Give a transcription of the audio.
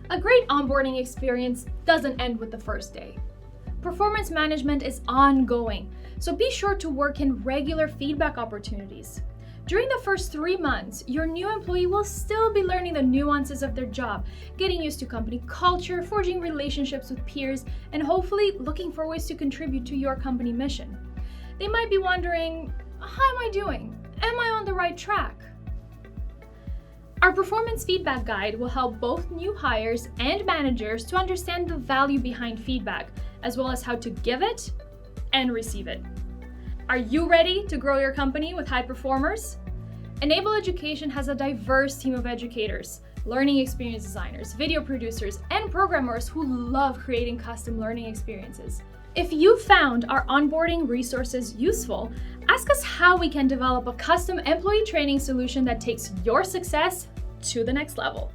A great onboarding experience doesn't end with the first day. Performance management is ongoing, so be sure to work in regular feedback opportunities. During the first 3 months, your new employee will still be learning the nuances of their job, getting used to company culture, forging relationships with peers, and hopefully looking for ways to contribute to your company mission. They might be wondering, how am I doing? Am I on the right track? Our performance feedback guide will help both new hires and managers to understand the value behind feedback, as well as how to give it and receive it. Are you ready to grow your company with high performers? Enable Education has a diverse team of educators, learning experience designers, video producers, and programmers who love creating custom learning experiences. If you found our onboarding resources useful, ask us how we can develop a custom employee training solution that takes your success to the next level.